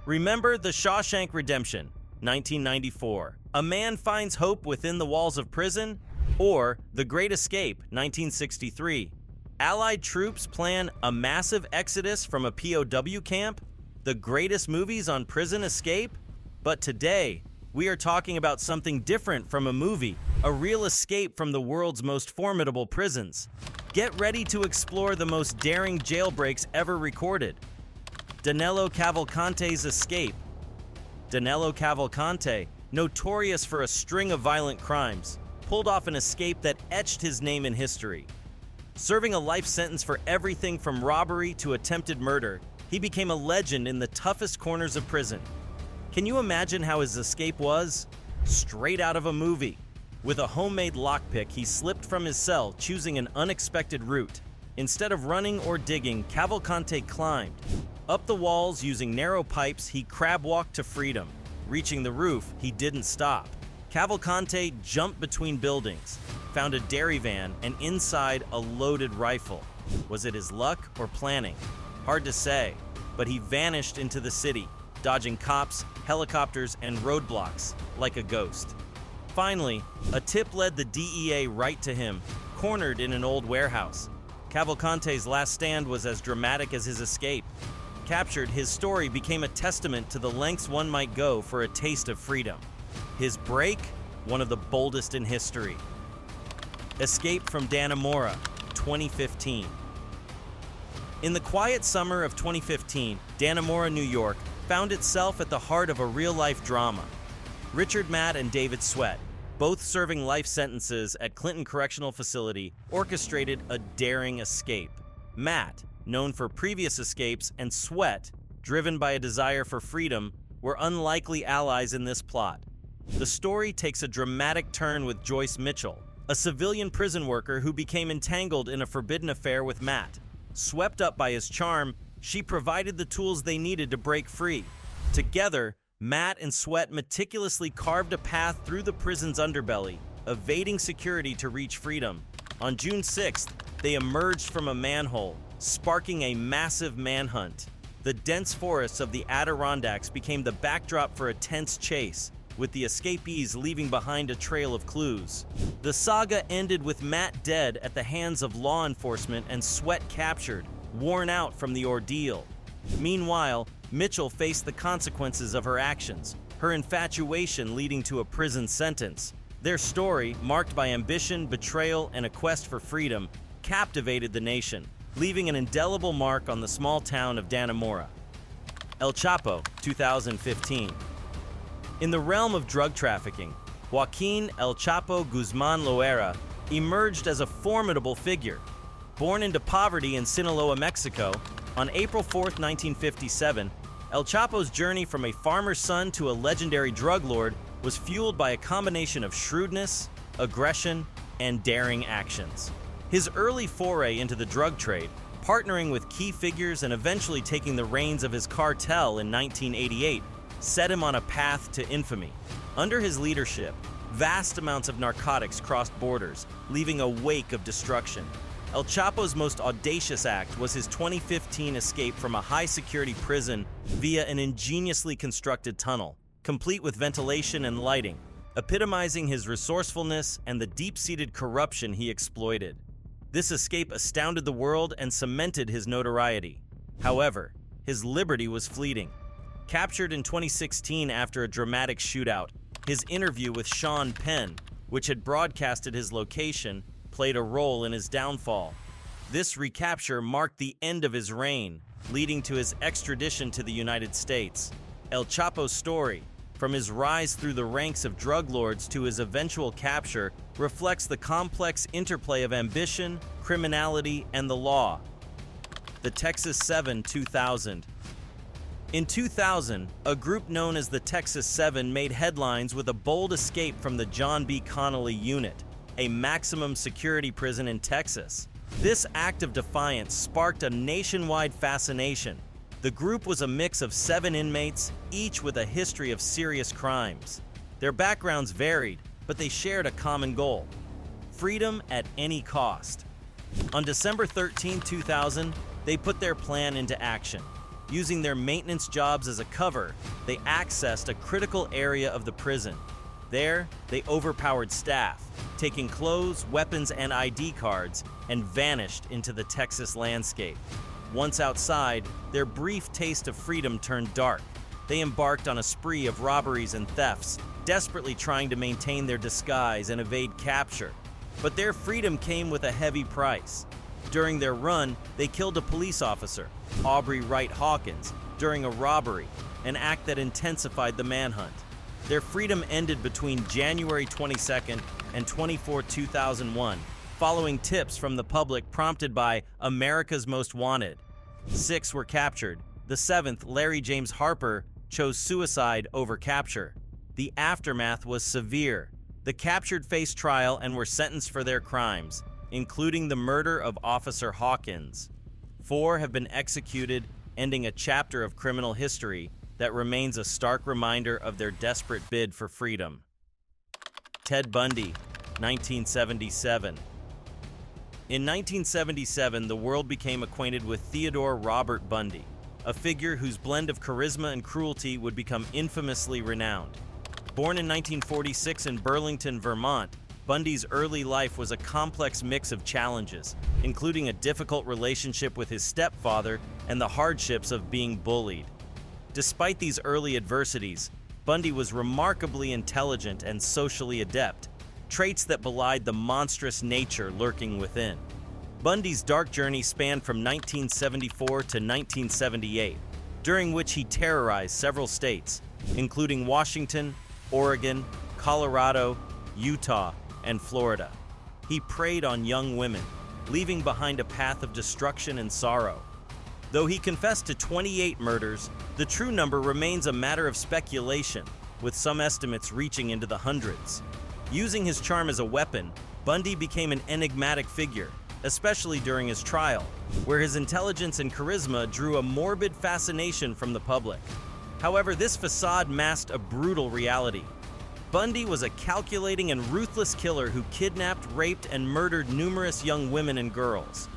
Remember The Shawshank Redemption, 1994. A man finds hope within the walls of prison? Or The Great Escape, 1963. Allied troops plan a massive exodus from a POW camp? The greatest movies on prison escape? But today, we are talking about something different from a movie, a real escape from the world's most formidable prisons. Get ready to explore the most daring jailbreaks ever recorded. Danelo Cavalcante's escape. Danelo Cavalcante, notorious for a string of violent crimes, pulled off an escape that etched his name in history. Serving a life sentence for everything from robbery to attempted murder, he became a legend in the toughest corners of prison. Can you imagine how his escape was? Straight out of a movie. With a homemade lockpick, he slipped from his cell, choosing an unexpected route. Instead of running or digging, Cavalcante climbed. Up the walls using narrow pipes, he crab-walked to freedom. Reaching the roof, he didn't stop. Cavalcante jumped between buildings, found a dairy van, and inside a loaded rifle. Was it his luck or planning? Hard to say, but he vanished into the city, dodging cops, helicopters, and roadblocks like a ghost. Finally, a tip led the DEA right to him, cornered in an old warehouse. Cavalcante's last stand was as dramatic as his escape. Captured, his story became a testament to the lengths one might go for a taste of freedom. His break, one of the boldest in history. Escape from Dannemora, 2015. In the quiet summer of 2015, Dannemora, New York, found itself at the heart of a real-life drama. Richard Matt and David Sweat, both serving life sentences at Clinton Correctional Facility, orchestrated a daring escape. Matt, known for previous escapes, and Sweat, driven by a desire for freedom, were unlikely allies in this plot. The story takes a dramatic turn with Joyce Mitchell, a civilian prison worker who became entangled in a forbidden affair with Matt. Swept up by his charm, she provided the tools they needed to break free. Together, Matt and Sweat meticulously carved a path through the prison's underbelly, evading security to reach freedom. On June 6th, they emerged from a manhole, sparking a massive manhunt. The dense forests of the Adirondacks became the backdrop for a tense chase, with the escapees leaving behind a trail of clues. The saga ended with Matt dead at the hands of law enforcement and Sweat captured, worn out from the ordeal. Meanwhile, Mitchell faced the consequences of her actions, her infatuation leading to a prison sentence. Their story, marked by ambition, betrayal, and a quest for freedom, captivated the nation, leaving an indelible mark on the small town of Dannemora. El Chapo, 2015. In the realm of drug trafficking, Joaquín El Chapo Guzmán Loera emerged as a formidable figure. Born into poverty in Sinaloa, Mexico, on April 4, 1957, El Chapo's journey from a farmer's son to a legendary drug lord was fueled by a combination of shrewdness, aggression, and daring actions. His early foray into the drug trade, partnering with key figures and eventually taking the reins of his cartel in 1988, set him on a path to infamy. Under his leadership, vast amounts of narcotics crossed borders, leaving a wake of destruction. El Chapo's most audacious act was his 2015 escape from a high-security prison via an ingeniously constructed tunnel, complete with ventilation and lighting, epitomizing his resourcefulness and the deep-seated corruption he exploited. This escape astounded the world and cemented his notoriety. However, his liberty was fleeting. Captured in 2016 after a dramatic shootout, his interview with Sean Penn, which had broadcasted his location, played a role in his downfall. This recapture marked the end of his reign, leading to his extradition to the United States. El Chapo's story, from his rise through the ranks of drug lords to his eventual capture, reflects the complex interplay of ambition, criminality, and the law. The Texas 7, 2000. In 2000, a group known as the Texas 7 made headlines with a bold escape from the John B. Connolly Unit, a maximum security prison in Texas. This act of defiance sparked a nationwide fascination. The group was a mix of 7 inmates, each with a history of serious crimes. Their backgrounds varied, but they shared a common goal: freedom at any cost. On December 13, 2000, they put their plan into action. Using their maintenance jobs as a cover, they accessed a critical area of the prison. There, they overpowered staff, taking clothes, weapons, and ID cards, and vanished into the Texas landscape. Once outside, their brief taste of freedom turned dark. They embarked on a spree of robberies and thefts, desperately trying to maintain their disguise and evade capture. But their freedom came with a heavy price. During their run, they killed a police officer, Aubrey Wright Hawkins, during a robbery, an act that intensified the manhunt. Their freedom ended between January 22nd and 2001, following tips from the public prompted by America's Most Wanted. 6 were captured. The 7th, Larry James Harper, chose suicide over capture. The aftermath was severe. The captured faced trial and were sentenced for their crimes, including the murder of Officer Hawkins. 4 have been executed, ending a chapter of criminal history that remains a stark reminder of their desperate bid for freedom. Ted Bundy, 1977. In 1977, the world became acquainted with Theodore Robert Bundy, a figure whose blend of charisma and cruelty would become infamously renowned. Born in 1946 in Burlington, Vermont, Bundy's early life was a complex mix of challenges, including a difficult relationship with his stepfather and the hardships of being bullied. Despite these early adversities, Bundy was remarkably intelligent and socially adept, traits that belied the monstrous nature lurking within. Bundy's dark journey spanned from 1974 to 1978, during which he terrorized several states, including Washington, Oregon, Colorado, Utah, and Florida. He preyed on young women, leaving behind a path of destruction and sorrow. Though he confessed to 28 murders, the true number remains a matter of speculation, with some estimates reaching into the hundreds. Using his charm as a weapon, Bundy became an enigmatic figure, especially during his trial, where his intelligence and charisma drew a morbid fascination from the public. However, this facade masked a brutal reality. Bundy was a calculating and ruthless killer who kidnapped, raped, and murdered numerous young women and girls.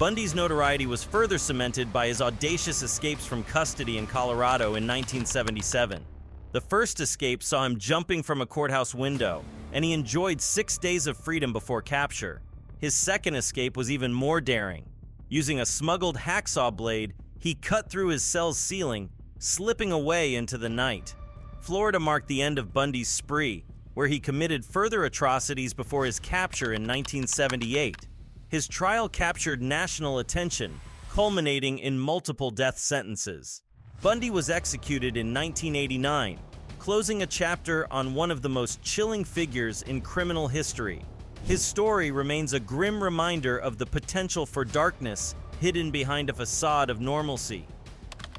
Bundy's notoriety was further cemented by his audacious escapes from custody in Colorado in 1977. The first escape saw him jumping from a courthouse window, and he enjoyed 6 days of freedom before capture. His second escape was even more daring. Using a smuggled hacksaw blade, he cut through his cell's ceiling, slipping away into the night. Florida marked the end of Bundy's spree, where he committed further atrocities before his capture in 1978. His trial captured national attention, culminating in multiple death sentences. Bundy was executed in 1989, closing a chapter on one of the most chilling figures in criminal history. His story remains a grim reminder of the potential for darkness hidden behind a facade of normalcy.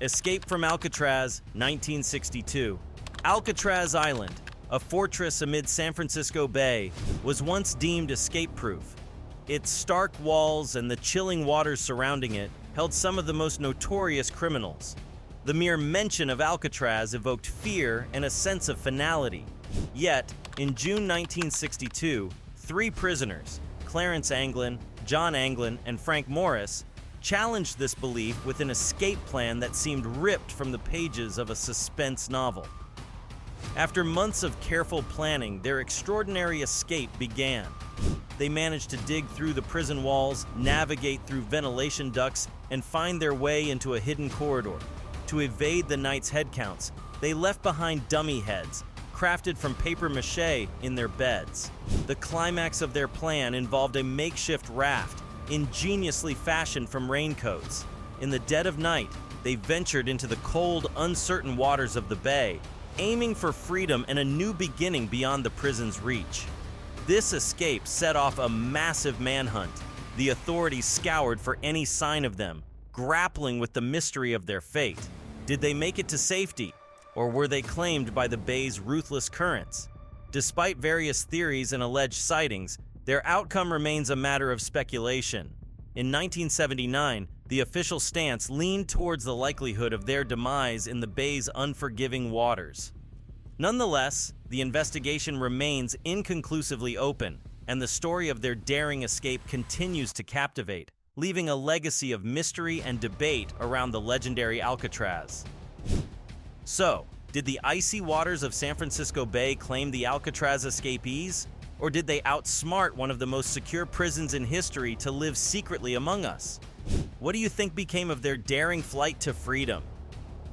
Escape from Alcatraz, 1962. Alcatraz Island, a fortress amid San Francisco Bay, was once deemed escape-proof. Its stark walls and the chilling waters surrounding it held some of the most notorious criminals. The mere mention of Alcatraz evoked fear and a sense of finality. Yet, in June 1962, 3 prisoners, Clarence Anglin, John Anglin, and Frank Morris, challenged this belief with an escape plan that seemed ripped from the pages of a suspense novel. After months of careful planning, their extraordinary escape began. They managed to dig through the prison walls, navigate through ventilation ducts, and find their way into a hidden corridor. To evade the night's headcounts, they left behind dummy heads, crafted from papier-mâché, in their beds. The climax of their plan involved a makeshift raft, ingeniously fashioned from raincoats. In the dead of night, they ventured into the cold, uncertain waters of the bay, aiming for freedom and a new beginning beyond the prison's reach. This escape set off a massive manhunt. The authorities scoured for any sign of them, grappling with the mystery of their fate. Did they make it to safety, or were they claimed by the bay's ruthless currents? Despite various theories and alleged sightings, their outcome remains a matter of speculation. In 1979, the official stance leaned towards the likelihood of their demise in the bay's unforgiving waters. Nonetheless, the investigation remains inconclusively open, and the story of their daring escape continues to captivate, leaving a legacy of mystery and debate around the legendary Alcatraz. So, did the icy waters of San Francisco Bay claim the Alcatraz escapees? Or did they outsmart one of the most secure prisons in history to live secretly among us? What do you think became of their daring flight to freedom?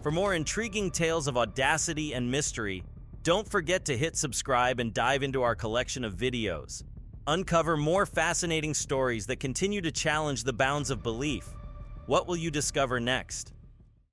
For more intriguing tales of audacity and mystery, don't forget to hit subscribe and dive into our collection of videos. Uncover more fascinating stories that continue to challenge the bounds of belief. What will you discover next?